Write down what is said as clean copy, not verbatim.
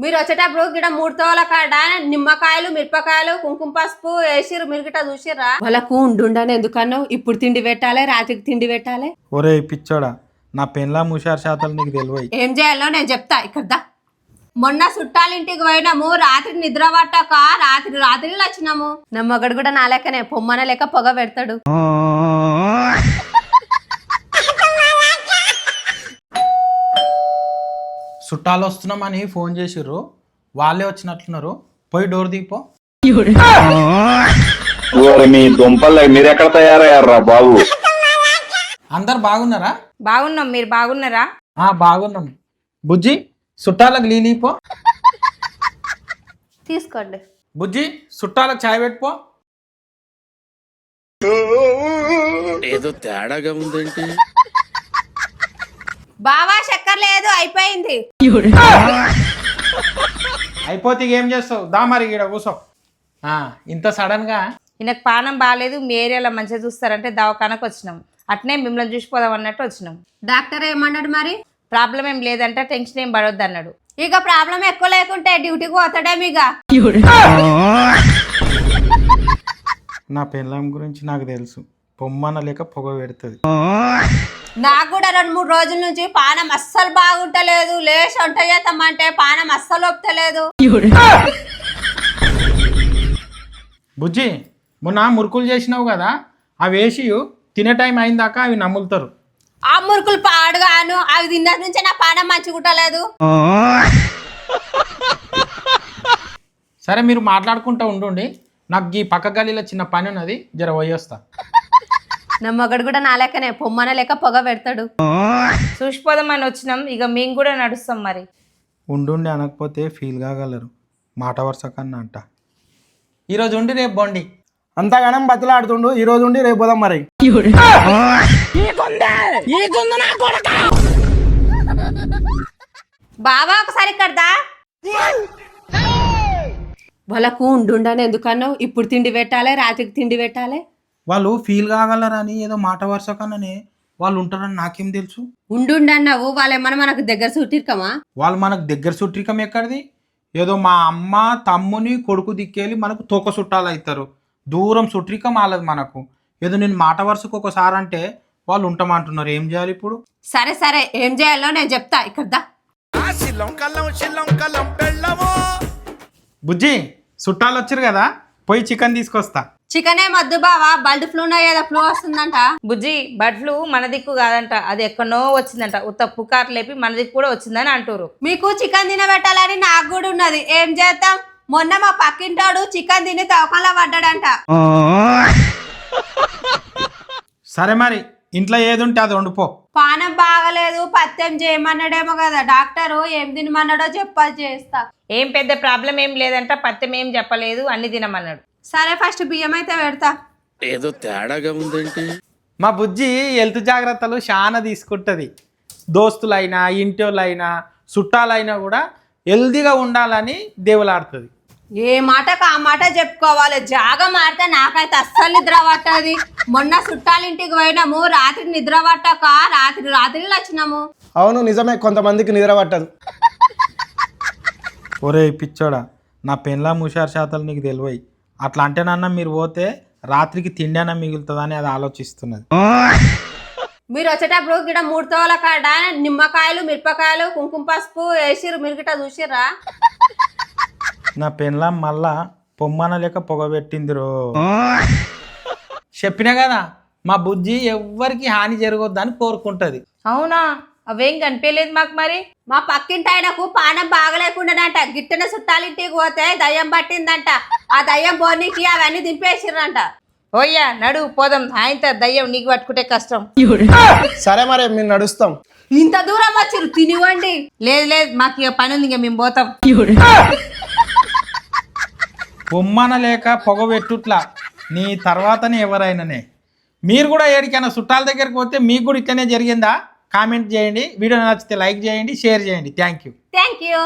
మీరు వచ్చేటప్పుడు గిడ 3 తోల కాడ నిమ్మకాయలు మిరపకాయలు కుంకుమ పసుపు వేసిరు. మీరు గిట చూసిర్రా? వాళ్ళకు ఉండుండని ఎందుకన్నావు? ఇప్పుడు తిండి పెట్టాలి, రాత్రికి తిండి పెట్టాలి. ఒరే పిచ్చోడా, నా పెన్లా ముషార్ శాతాలు నీకు తెలివై. ఏం చేయాలో నేను చెప్తా. ఇక్కడ మొన్న చుట్టాలింటికి పోయినాము. రాత్రి నిద్ర పట్టక రాత్రి వచ్చినాము. నా మగడు కూడా నా లెక్కనే పొమ్మన లెక్క పొగ పెడతాడు. చుట్టాలు వస్తున్నామని ఫోన్ చేసిర్రు, వాళ్ళే వచ్చినట్లున్నారు. పోయి డోర్ దీపో. మీ దుంపలు మీరు ఎక్కడ తయారయ్యారా బాబు? అందరు బాగున్నారా? బాగున్నాం, మీరు బాగున్నారా? బాగున్నాం. బుజ్జి చుట్టాలకు లీలీపో. తీసుకోండి. బుజ్జి చుట్టాలకు చాయ్ పెట్టుకో. ఏదో తేడాగా ఉందేంటి? బావా చక్కెర లేదు, అయిపోయింది. అయిపోతే ఏం చేస్తావు? దా మరి ఈడ కూసో. ఇంత సడన్ గా ఈయనకు పానం బాగాలేదు, మీ ఏరియాలో మంచిగా చూస్తారంటే దవాఖానకు వచ్చినాం. అట్నే మిమ్మల్ని చూసిపోదాం అన్నట్టు వచ్చినాం. డాక్టర్ ఏమన్నాడు మరి? ప్రాబ్లం ఏం లేదంట, టెన్షన్ ఏం పడొద్దు అన్నాడు. ఇక ప్రాబ్లం ఎక్కువ లేకుంటే డ్యూటీకి పోతాడే మీగా. నా పెళ్ళాం గురించి నాకు తెలుసు, పొమ్మన లేక పొగ పెడుతుంది. నాకు కూడా 2-3 రోజుల నుంచి పానం అస్సలు బాగుంటలేదు. లేచి వంట చేద్దామంటే పానం అస్సలు ఒప్పుతలేదు. బుజ్జి మొన్న మురుకులు చేసినావు కదా, అవి వేసి తినే టైం అయిందాక అవి నమ్ములుతారు. ఆ మురుకులు పాడుగాను, అవి తిన్న నుంచే నా పానం మంచిగుంటలేదు. సరే మీరు మాట్లాడుకుంటూ ఉండండి, నాకు ఈ పక్క గల్లీలో చిన్న పని ఉన్నది, జర పోయేస్తా. నా మగడు కూడా నా లెక్కనే పొమ్మన లెక్క పొగ పెడతాడు. చూసిపోదామని వచ్చినాం, ఇక మేము కూడా నడుస్తాం. మరి ఉండుండి అనకపోతే ఫీల్ కాగలరు. మాట వరుస కన్నా అంట. ఈరోజు ఉండి రేపు బోండి. అంతగానం బతులాడుతుండు. ఈ రోజు ఉండి రేపు పోదాం మరి. బావా ఒకసారి కడదా. వాళ్ళకు ఉండుండని ఎందుకన్నావు? ఇప్పుడు తిండి పెట్టాలి, రాత్రికి తిండి పెట్టాలి. వాళ్ళు ఫీల్ కాగలరని ఏదో మాట వరుస కన్నానే వాళ్ళు ఉంటారని నాకేం తెలుసు? ఉండుండన్నావు, వాళ్ళేమన్నా మనకు దగ్గర సుట్టిర్కమా? వాళ్ళు మనకు దగ్గర చుట్టికం ఎక్కడిది? ఏదో మా అమ్మ తమ్ముని కొడుకు దిక్కేళ్ళి మనకు తోక చుట్టాలు అవుతారు. దూరం చుట్టికం వాళ్ళది మనకు. ఏదో నేను మాట వరుసకు ఒకసారి అంటే వాళ్ళు ఉంటామంటున్నారు. ఏం చేయాలి ఇప్పుడు? సరే సరే ఏం చేయాలో నేను చెప్తా. ఇక్కడ బుజ్జి చుట్టాలు వచ్చారు కదా, పోయి చికెన్ తీసుకొస్తా. చికెనే మద్దు బావా, బర్డ్ ఫ్లూనో ఏదో ఫ్లూ వస్తుందంట. బుజ్జి, బర్డ్ ఫ్లూ మన దిక్కు కాదంట, అది ఎక్కడో వచ్చిందంట. ఉత్త పుకార్ లేపి మన దిక్కు కూడా వచ్చిందని అంటారు. మీకు చికెన్ తినబెట్టాలని నాకు కూడా ఉన్నది. ఏం చేద్దాం? మొన్న మా పక్కింటాడు చికెన్ తిని తవకంలో పడ్డాడంట. సరే మరి ఇంట్లో ఏది ఉంటే అది వండుపో. పానం బాగలేదు, పత్యం చేయమన్నాడేమో కదా డాక్టరు. ఏం తినమన్నాడో చెప్పాలి, చేస్తా. ఏం పెద్ద ప్రాబ్లం ఏం లేదంట, పత్యం ఏం చెప్పలేదు, అన్ని తినమన్నాడు. సరే ఫస్ట్ బియ్యం అయితే పెడతా. ఏదో తేడాగా ఉందేంటి? మా బుజ్జి హెల్త్ జాగ్రత్తలు చాలా తీసుకుంటుంది. దోస్తులైనా ఇంటోళ్ళైనా చుట్టాలైనా కూడా హెల్తీగా ఉండాలని దేవులాడుతుంది. ఏ మాటకు ఆ మాట చెప్పుకోవాలి. జాగ మారితే నాకైతే అస్సలు నిద్ర పట్టది. మొన్న చుట్టాలింటికి పోయినాము. రాత్రి నిద్ర పట్టక రాత్రి వచ్చినాము. అవును నిజమే, కొంతమందికి నిద్ర పట్టదు. ఒరే పిచ్చోడా, నా పెన్లా ముషార్ శాతాలు నీకు తెలివై. అట్లా అంటేనన్నా మీరు పోతే రాత్రికి తిండి అన్న మిగులుతుందని అది ఆలోచిస్తున్నది. మీరు వచ్చేటప్పుడు గిడ 3 తోల కాడ నిమ్మకాయలు మిరపకాయలు కుంకుమ పసుపు వేసిరు. మీరు గిట చూసిర్రా? నా పెన్లా మళ్ళా పొమ్మన లేక పొగ పెట్టిందిరో. చెప్పినా కదా, మా బుజ్జి ఎవ్వరికి హాని జరగొద్దని కోరుకుంటది. అవునా? అవేం కనిపించలేదు మాకు. మరి మా పక్కింటి ఆయనకు పానం బాగలేకుండానంట. గిట్టన చుట్టాలింటికి పోతే దయ్యం పట్టిందంట. ఆ దయ్యం బోనికి అవన్నీ దింపేసిర్రంట. ఓయ్యా నడు పోదాం. ఆయనతో దయ్యం నీకు పట్టుకుంటే కష్టం. సరే మరి మేము నడుస్తాం. ఇంత దూరం వచ్చిరు, తినివ్వండి. లేదు మాకు ఇక పని ఉంది, ఇక మేము పోతాం. పొమ్మన లేక పొగ పెట్టుట్లా నీ తర్వాతనే ఎవరైనానే. మీరు కూడా ఏడికైనా చుట్టాల దగ్గరికి పోతే మీకు కూడా ఇట్లనే జరిగిందా? కామెంట్ చేయండి. వీడియో నచ్చితే లైక్ చేయండి, షేర్ చేయండి. Thank you.